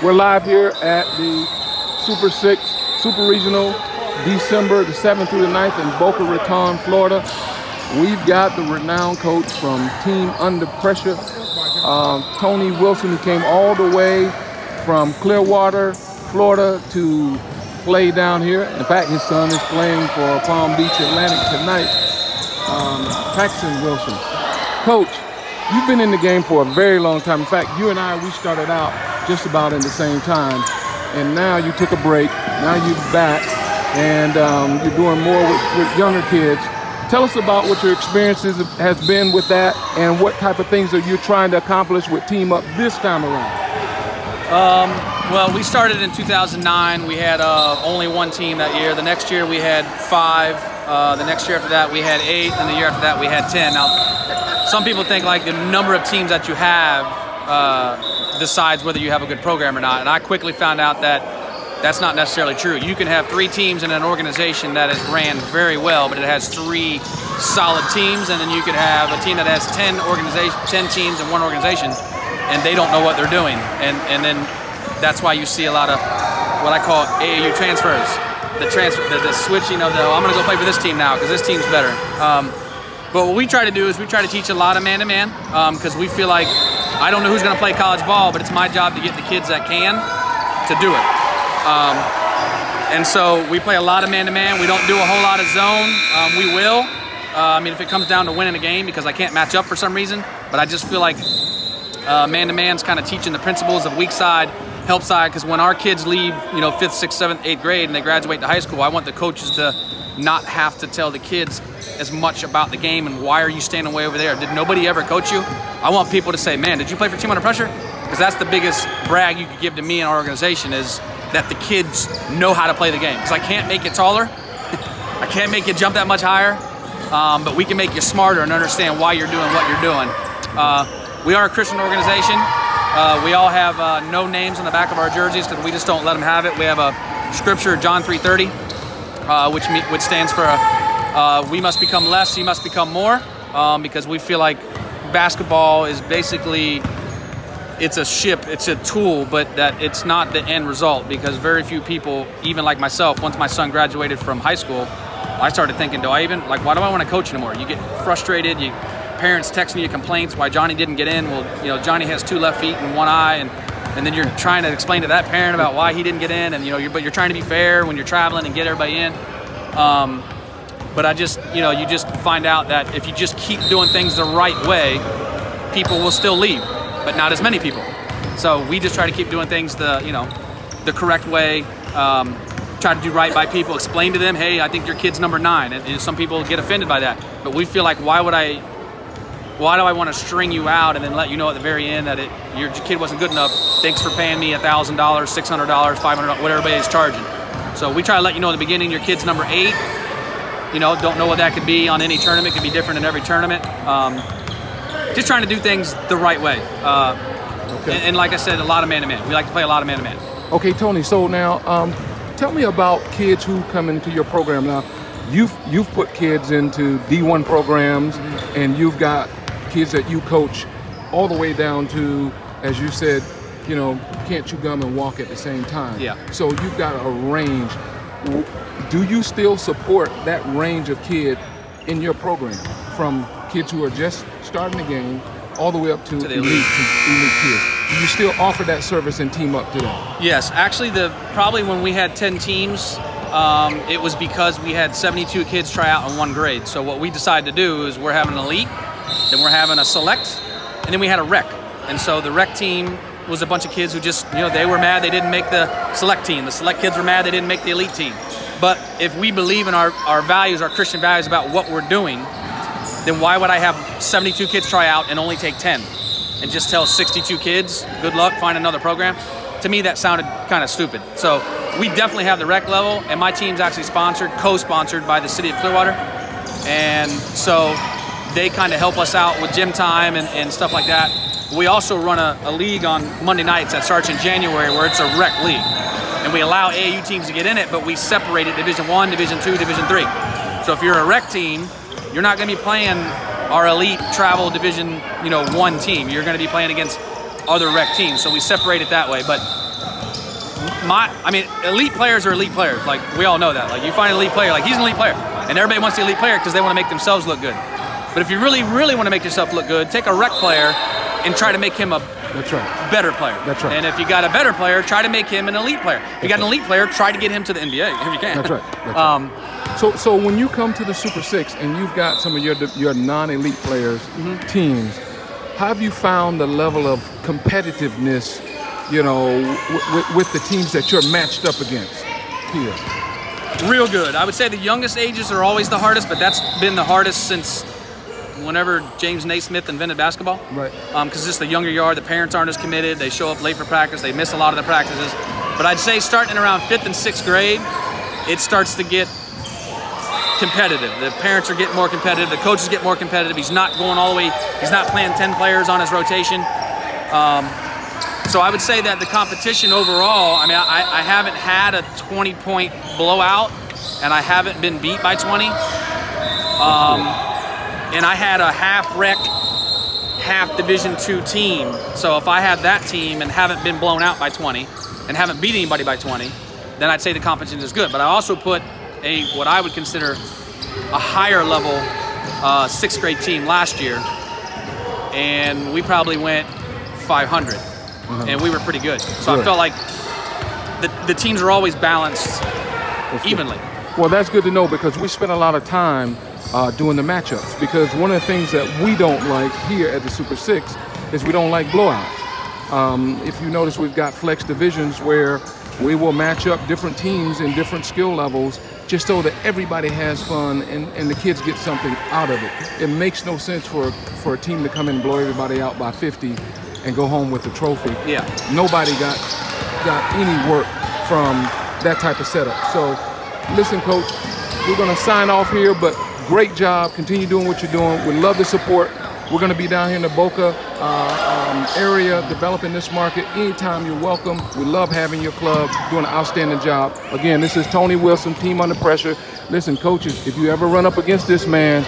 We're live here at the Super 6 Super Regional, December the 7th through the 9th in Boca Raton, Florida. We've got the renowned coach from Team Under Pressure, Tony Wilson, who came all the way from Clearwater, Florida to play down here. In fact, his son is playing for Palm Beach Atlantic tonight, Paxton Wilson. Coach, you've been in the game for a very long time. In fact, you and I, we started out just about in the same time. And now you took a break, now you're back, and you're doing more with younger kids. Tell us about what your experiences has been with that and what type of things are you trying to accomplish with Team Up this time around? Well, we started in 2009. We had only one team that year. The next year we had 5. The next year after that we had 8. And the year after that we had 10. Now, some people think like the number of teams that you have decides whether you have a good program or not. And I quickly found out that that's not necessarily true. You can have 3 teams in an organization that is ran very well, but it has 3 solid teams, and then you could have a team that has 10 teams in one organization, and they don't know what they're doing. And then that's why you see a lot of what I call AAU transfers. The switching of I'm going to go play for this team now because this team's better. But what we try to do is we try to teach a lot of man-to-man because we feel like I don't know who's going to play college ball, but it's my job to get the kids that can to do it. And so we play a lot of man-to-man. We don't do a whole lot of zone. We will. I mean, if it comes down to winning a game because I can't match up for some reason, but I just feel like man-to-man's kind of teaching the principles of weak side, help side, because when our kids leave, 5th, 6th, 7th, 8th grade and they graduate to high school, I want the coaches to not have to tell the kids as much about the game and why are you standing way over there? Did nobody ever coach you? I want people to say, man, did you play for Team Under Pressure? Because that's the biggest brag you could give to me and our organization is that the kids know how to play the game. Because I can't make you taller, I can't make you jump that much higher, but we can make you smarter and understand why you're doing what you're doing. We are a Christian organization. We all have no names on the back of our jerseys because we just don't let them have it. We have a scripture, John 3:30, which stands for we must become less, he must become more, because we feel like basketball is basically, it's a ship, it's a tool, but that it's not the end result because very few people, even like myself, once my son graduated from high school, I started thinking, why do I want to coach anymore? You get frustrated, parents texting you complaints why Johnny didn't get in. Well, Johnny has 2 left feet and 1 eye, and then you're trying to explain to that parent about why he didn't get in, and but you're trying to be fair when you're traveling and get everybody in. But I just, you just find out that if you just keep doing things the right way, people will still leave, but not as many people. So we just try to keep doing things the correct way. Try to do right by people, explain to them, hey, I think your kid's number 9, and some people get offended by that. But we feel like, why do I want to string you out and then let you know at the very end that your kid wasn't good enough? Thanks for paying me $1,000, $600, $500, whatever everybody's charging. So we try to let you know at the beginning your kid's number 8. Don't know what that could be on any tournament. It could be different in every tournament. Just trying to do things the right way. Okay. And like I said, a lot of man-to-man. We like to play a lot of man-to-man. Okay, Tony, so now tell me about kids who come into your program. Now, you've put kids into D1 programs, and you've got kids that you coach all the way down to, as you said, can't chew gum and walk at the same time. Yeah. So you've got a range. Do you still support that range of kid in your program, from kids who are just starting the game all the way up to elite kids? Do you still offer that service and Team Up today? Yes, actually, probably when we had 10 teams, it was because we had 72 kids try out in 1 grade. So what we decided to do is we're having an elite, then we're having a select, and then we had a rec. And so the rec team was a bunch of kids who just, they were mad they didn't make the select team. The select kids were mad they didn't make the elite team. But if we believe in our values, our Christian values about what we're doing, then why would I have 72 kids try out and only take 10? And just tell 62 kids, good luck, find another program? To me, that sounded kind of stupid. So we definitely have the rec level, and my team's actually co-sponsored by the city of Clearwater. And so they kind of help us out with gym time and stuff like that. We also run a league on Monday nights that starts in January where it's a rec league. And we allow AAU teams to get in it, but we separate it Division I, Division II, Division III. So if you're a rec team, you're not going to be playing our elite travel Division 1 team. You're going to be playing against other rec teams. So we separate it that way. But I mean, elite players are elite players. Like, we all know that. Like, you find an elite player, like, he's an elite player. And everybody wants the elite player because they want to make themselves look good. But if you really, really want to make yourself look good, take a rec player and try to make him a better player. That's right. And if you got a better player, try to make him an elite player. If you got an elite player, try to get him to the NBA if you can. That's right. That's right. So when you come to the Super Six and you've got some of your non-elite players, teams, how have you found the level of competitiveness, you know, with the teams that you're matched up against here? Real good. I would say the youngest ages are always the hardest, but that's been the hardest since whenever James Naismith invented basketball. Right. Because just the younger you are, the parents aren't as committed. They show up late for practice. They miss a lot of the practices. But I'd say starting around 5th and 6th grade, it starts to get competitive. The parents are getting more competitive. The coaches get more competitive. He's not going all the way. He's not playing 10 players on his rotation. So I would say that the competition overall, I mean, I haven't had a 20-point blowout, and I haven't been beat by 20. And I had a half-rec, half-Division II team. So if I had that team and haven't been blown out by 20 and haven't beat anybody by 20, then I'd say the competition is good. But I also put what I would consider a higher level 6th grade team last year, and we probably went 500, and we were pretty good. So I felt like the teams are always balanced evenly. Well, that's good to know because we spent a lot of time doing the matchups, because one of the things that we don't like here at the Super Six is we don't like blowouts. If you notice, we've got flex divisions where we will match up different teams in different skill levels just so that everybody has fun and the kids get something out of it. It makes no sense for a team to come in and blow everybody out by 50 and go home with the trophy. Yeah. Nobody got any work from that type of setup. So listen, Coach, we're going to sign off here, but great job. Continue doing what you're doing. We love the support. We're going to be down here in the Boca area developing this market. Anytime, you're welcome. We love having your club, doing an outstanding job. Again, this is Tony Wilson, Team Under Pressure. Listen, coaches, if you ever run up against this man,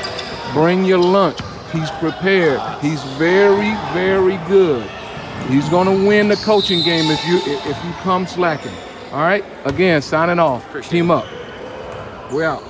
bring your lunch. He's prepared. He's very, very good. He's going to win the coaching game if you come slacking. All right? Again, signing off. Appreciate Team it. up. We're out.